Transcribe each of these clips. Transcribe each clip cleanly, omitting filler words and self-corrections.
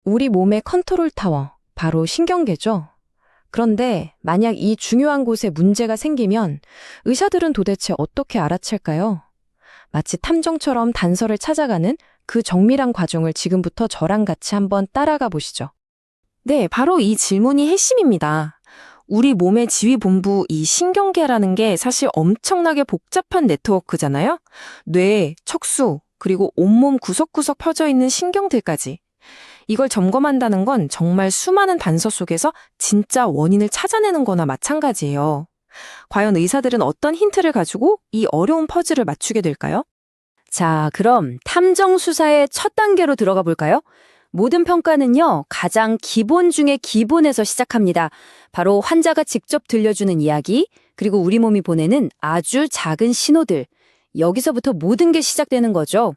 우리 몸의 컨트롤 타워, 바로 신경계죠. 그런데 만약 이 중요한 곳에 문제가 생기면 의사들은 도대체 어떻게 알아챌까요? 마치 탐정처럼 단서를 찾아가는 그 정밀한 과정을 지금부터 저랑 같이 한번 따라가 보시죠. 네, 바로 이 질문이 핵심입니다. 우리 몸의 지휘본부 이 신경계라는 게 사실 엄청나게 복잡한 네트워크잖아요. 뇌, 척수, 그리고 온몸 구석구석 펴져 있는 신경들까지. 이걸 점검한다는 건 정말 수많은 단서 속에서 진짜 원인을 찾아내는 거나 마찬가지예요. 과연 의사들은 어떤 힌트를 가지고 이 어려운 퍼즐을 맞추게 될까요? 자, 그럼 탐정 수사의 첫 단계로 들어가 볼까요? 모든 평가는요, 가장 기본 중에 기본에서 시작합니다. 바로 환자가 직접 들려주는 이야기, 그리고 우리 몸이 보내는 아주 작은 신호들. 여기서부터 모든 게 시작되는 거죠.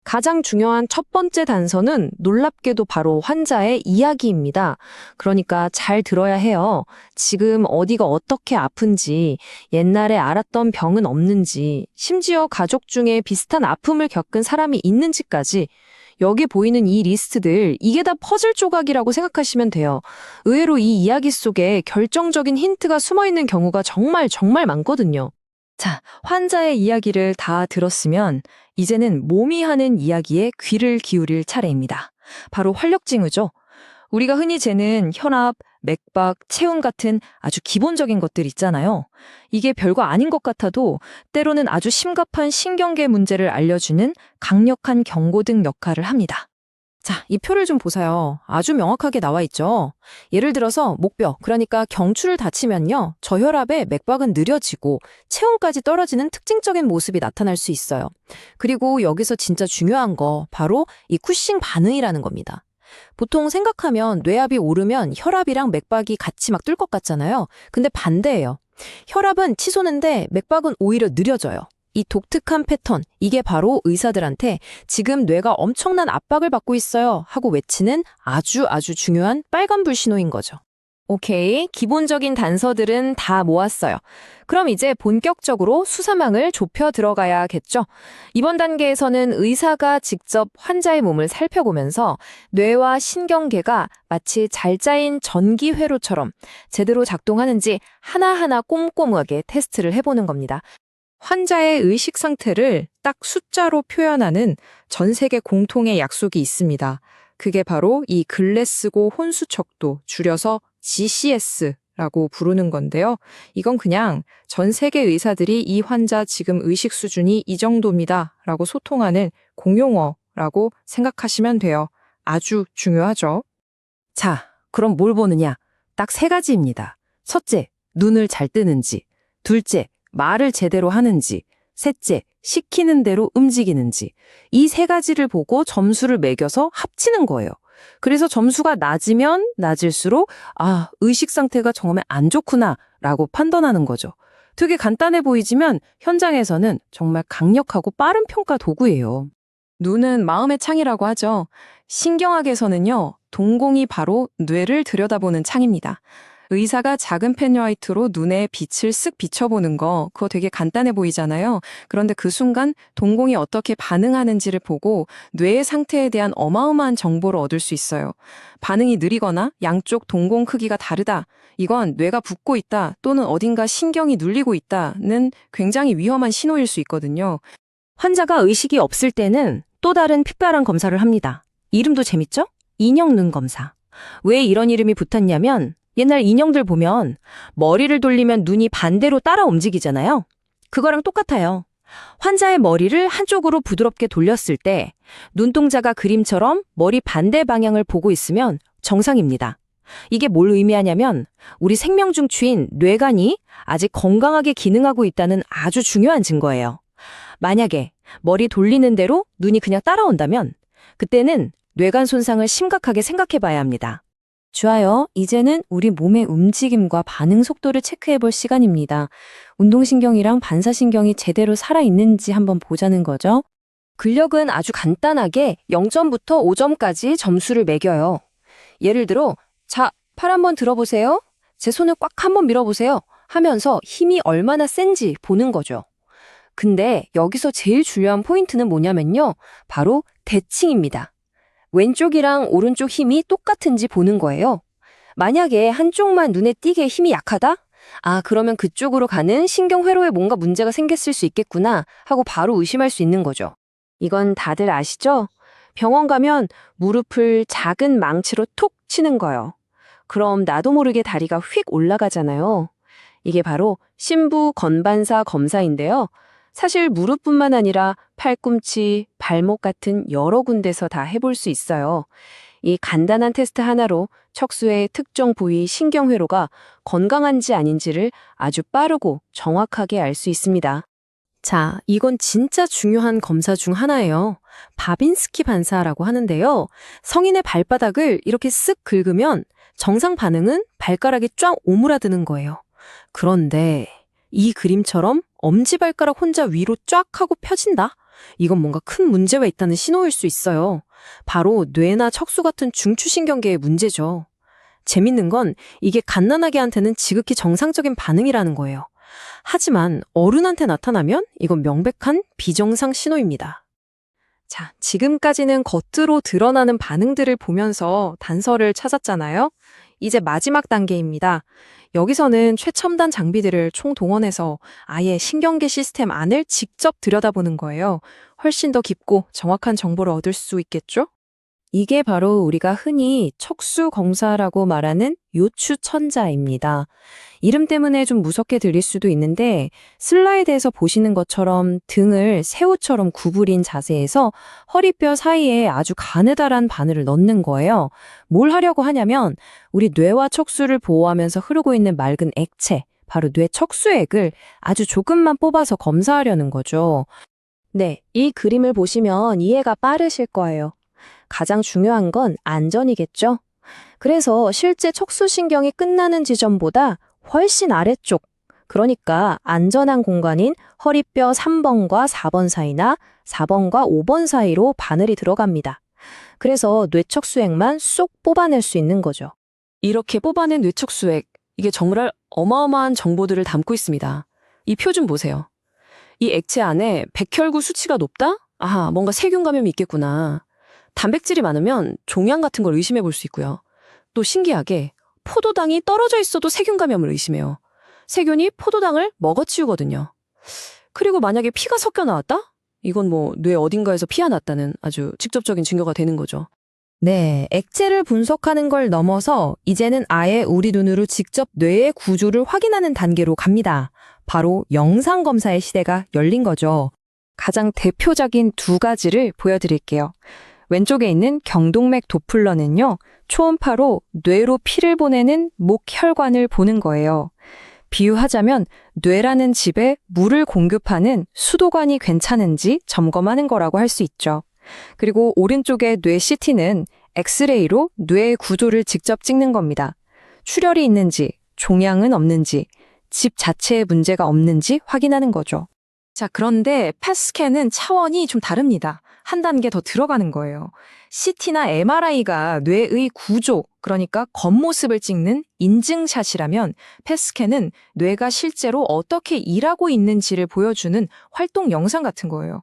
가장 중요한 첫 번째 단서는 놀랍게도 바로 환자의 이야기입니다. 그러니까 잘 들어야 해요. 지금 어디가 어떻게 아픈지, 옛날에 알았던 병은 없는지, 심지어 가족 중에 비슷한 아픔을 겪은 사람이 있는지까지 여기 보이는 이 리스트들, 이게 다 퍼즐 조각이라고 생각하시면 돼요. 의외로 이 이야기 속에 결정적인 힌트가 숨어 있는 경우가 정말 많거든요. 자, 환자의 이야기를 다 들었으면 이제는 몸이 하는 이야기에 귀를 기울일 차례입니다. 바로 활력증후죠. 우리가 흔히 재는 혈압, 맥박, 체온 같은 아주 기본적인 것들 있잖아요. 이게 별거 아닌 것 같아도 때로는 아주 심각한 신경계 문제를 알려주는 강력한 경고등 역할을 합니다. 자, 이 표를 좀 보세요. 아주 명확하게 나와 있죠. 예를 들어서 목뼈, 그러니까 경추를 다치면요. 저혈압에 맥박은 느려지고 체온까지 떨어지는 특징적인 모습이 나타날 수 있어요. 그리고 여기서 진짜 중요한 거 바로 이 쿠싱 반응이라는 겁니다. 보통 생각하면 뇌압이 오르면 혈압이랑 맥박이 같이 막 뜰 것 같잖아요. 근데 반대예요. 혈압은 치솟는데 맥박은 오히려 느려져요. 이 독특한 패턴, 이게 바로 의사들한테 지금 뇌가 엄청난 압박을 받고 있어요 하고 외치는 아주 중요한 빨간불 신호인 거죠. 오케이, 기본적인 단서들은 다 모았어요. 그럼 이제 본격적으로 수사망을 좁혀 들어가야겠죠. 이번 단계에서는 의사가 직접 환자의 몸을 살펴보면서 뇌와 신경계가 마치 잘 짜인 전기 회로처럼 제대로 작동하는지 하나하나 꼼꼼하게 테스트를 해보는 겁니다. 환자의 의식 상태를 딱 숫자로 표현하는 전 세계 공통의 약속이 있습니다. 그게 바로 이 글래스고 혼수척도, 줄여서 GCS라고 부르는 건데요. 이건 그냥 전 세계 의사들이 이 환자 지금 의식 수준이 이 정도입니다 라고 소통하는 공용어라고 생각하시면 돼요. 아주 중요하죠. 자, 그럼 뭘 보느냐? 딱 세 가지입니다. 첫째, 눈을 잘 뜨는지. 둘째, 말을 제대로 하는지. 셋째, 시키는 대로 움직이는지. 이 세 가지를 보고 점수를 매겨서 합치는 거예요. 그래서 점수가 낮으면 낮을수록 의식 상태가 정말 안 좋구나 라고 판단하는 거죠. 되게 간단해 보이지만 현장에서는 정말 강력하고 빠른 평가 도구예요. 눈은 마음의 창이라고 하죠. 신경학에서는요, 동공이 바로 뇌를 들여다보는 창입니다. 의사가 작은 펜라이트로 눈에 빛을 쓱 비춰보는 거, 그거 되게 간단해 보이잖아요. 그런데 그 순간 동공이 어떻게 반응하는지를 보고 뇌의 상태에 대한 어마어마한 정보를 얻을 수 있어요. 반응이 느리거나 양쪽 동공 크기가 다르다. 이건 뇌가 붓고 있다 또는 어딘가 신경이 눌리고 있다는 굉장히 위험한 신호일 수 있거든요. 환자가 의식이 없을 때는 또 다른 특별한 검사를 합니다. 이름도 재밌죠? 인형 눈 검사. 왜 이런 이름이 붙었냐면 옛날 인형들 보면 머리를 돌리면 눈이 반대로 따라 움직이잖아요. 그거랑 똑같아요. 환자의 머리를 한쪽으로 부드럽게 돌렸을 때 눈동자가 그림처럼 머리 반대 방향을 보고 있으면 정상입니다. 이게 뭘 의미하냐면 우리 생명 중추인 뇌간이 아직 건강하게 기능하고 있다는 아주 중요한 증거예요. 만약에 머리 돌리는 대로 눈이 그냥 따라온다면 그때는 뇌간 손상을 심각하게 생각해 봐야 합니다. 좋아요. 이제는 우리 몸의 움직임과 반응 속도를 체크해 볼 시간입니다. 운동신경이랑 반사신경이 제대로 살아있는지 한번 보자는 거죠. 근력은 아주 간단하게 0점부터 5점까지 점수를 매겨요. 예를 들어, 자, 팔 한번 들어보세요. 제 손을 꽉 한번 밀어보세요. 하면서 힘이 얼마나 센지 보는 거죠. 근데 여기서 제일 중요한 포인트는 뭐냐면요. 바로 대칭입니다. 왼쪽이랑 오른쪽 힘이 똑같은지 보는 거예요. 만약에 한쪽만 눈에 띄게 힘이 약하다? 아, 그러면 그쪽으로 가는 신경회로에 뭔가 문제가 생겼을 수 있겠구나 하고 바로 의심할 수 있는 거죠. 이건 다들 아시죠? 병원 가면 무릎을 작은 망치로 톡 치는 거요. 그럼 나도 모르게 다리가 휙 올라가잖아요. 이게 바로 심부 건반사 검사인데요. 사실 무릎뿐만 아니라 팔꿈치, 발목 같은 여러 군데서 다 해볼 수 있어요. 이 간단한 테스트 하나로 척수의 특정 부위 신경회로가 건강한지 아닌지를 아주 빠르고 정확하게 알 수 있습니다. 자, 이건 진짜 중요한 검사 중 하나예요. 바빈스키 반사라고 하는데요. 성인의 발바닥을 이렇게 쓱 긁으면 정상 반응은 발가락이 쫙 오므라드는 거예요. 그런데 이 그림처럼 엄지발가락 혼자 위로 쫙 하고 펴진다? 이건 뭔가 큰 문제가 있다는 신호일 수 있어요. 바로 뇌나 척수 같은 중추신경계의 문제죠. 재밌는 건 이게 갓난아기한테는 지극히 정상적인 반응이라는 거예요. 하지만 어른한테 나타나면 이건 명백한 비정상 신호입니다. 자, 지금까지는 겉으로 드러나는 반응들을 보면서 단서를 찾았잖아요. 이제 마지막 단계입니다. 여기서는 최첨단 장비들을 총동원해서 아예 신경계 시스템 안을 직접 들여다보는 거예요. 훨씬 더 깊고 정확한 정보를 얻을 수 있겠죠? 이게 바로 우리가 흔히 척수 검사라고 말하는 요추천자입니다. 이름 때문에 좀 무섭게 들릴 수도 있는데 슬라이드에서 보시는 것처럼 등을 새우처럼 구부린 자세에서 허리뼈 사이에 아주 가느다란 바늘을 넣는 거예요. 뭘 하려고 하냐면 우리 뇌와 척수를 보호하면서 흐르고 있는 맑은 액체, 바로 뇌 척수액을 아주 조금만 뽑아서 검사하려는 거죠. 네, 이 그림을 보시면 이해가 빠르실 거예요. 가장 중요한 건 안전이겠죠? 그래서 실제 척수신경이 끝나는 지점보다 훨씬 아래쪽, 그러니까 안전한 공간인 허리뼈 3번과 4번 사이나 4번과 5번 사이로 바늘이 들어갑니다. 그래서 뇌척수액만 쏙 뽑아낼 수 있는 거죠. 이렇게 뽑아낸 뇌척수액, 이게 정말 어마어마한 정보들을 담고 있습니다. 이 표 좀 보세요. 이 액체 안에 백혈구 수치가 높다? 아하, 뭔가 세균 감염이 있겠구나. 단백질이 많으면 종양 같은 걸 의심해 볼 수 있고요. 또 신기하게 포도당이 떨어져 있어도 세균 감염을 의심해요. 세균이 포도당을 먹어치우거든요. 그리고 만약에 피가 섞여 나왔다? 이건 뭐 뇌 어딘가에서 피가 났다는 아주 직접적인 증거가 되는 거죠. 네, 액체를 분석하는 걸 넘어서 이제는 아예 우리 눈으로 직접 뇌의 구조를 확인하는 단계로 갑니다. 바로 영상검사의 시대가 열린 거죠. 가장 대표적인 두 가지를 보여드릴게요. 왼쪽에 있는 경동맥 도플러는요, 초음파로 뇌로 피를 보내는 목혈관을 보는 거예요. 비유하자면 뇌라는 집에 물을 공급하는 수도관이 괜찮은지 점검하는 거라고 할 수 있죠. 그리고 오른쪽의 뇌 CT는 엑스레이로 뇌의 구조를 직접 찍는 겁니다. 출혈이 있는지, 종양은 없는지, 집 자체에 문제가 없는지 확인하는 거죠. 자, 그런데 펫스캔은 차원이 좀 다릅니다. 한 단계 더 들어가는 거예요. CT나 MRI가 뇌의 구조, 그러니까 겉모습을 찍는 인증샷이라면 펫스캔은 뇌가 실제로 어떻게 일하고 있는지를 보여주는 활동 영상 같은 거예요.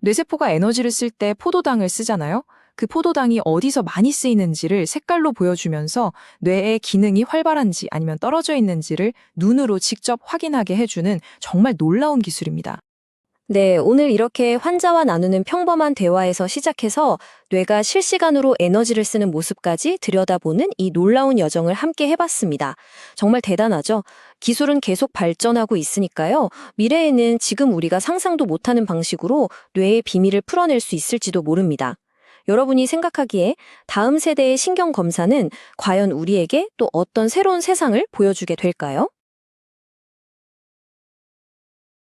뇌세포가 에너지를 쓸 때 포도당을 쓰잖아요. 그 포도당이 어디서 많이 쓰이는지를 색깔로 보여주면서 뇌의 기능이 활발한지 아니면 떨어져 있는지를 눈으로 직접 확인하게 해주는 정말 놀라운 기술입니다. 네, 오늘 이렇게 환자와 나누는 평범한 대화에서 시작해서 뇌가 실시간으로 에너지를 쓰는 모습까지 들여다보는 이 놀라운 여정을 함께 해봤습니다. 정말 대단하죠? 기술은 계속 발전하고 있으니까요. 미래에는 지금 우리가 상상도 못하는 방식으로 뇌의 비밀을 풀어낼 수 있을지도 모릅니다. 여러분이 생각하기에 다음 세대의 신경검사는 과연 우리에게 또 어떤 새로운 세상을 보여주게 될까요?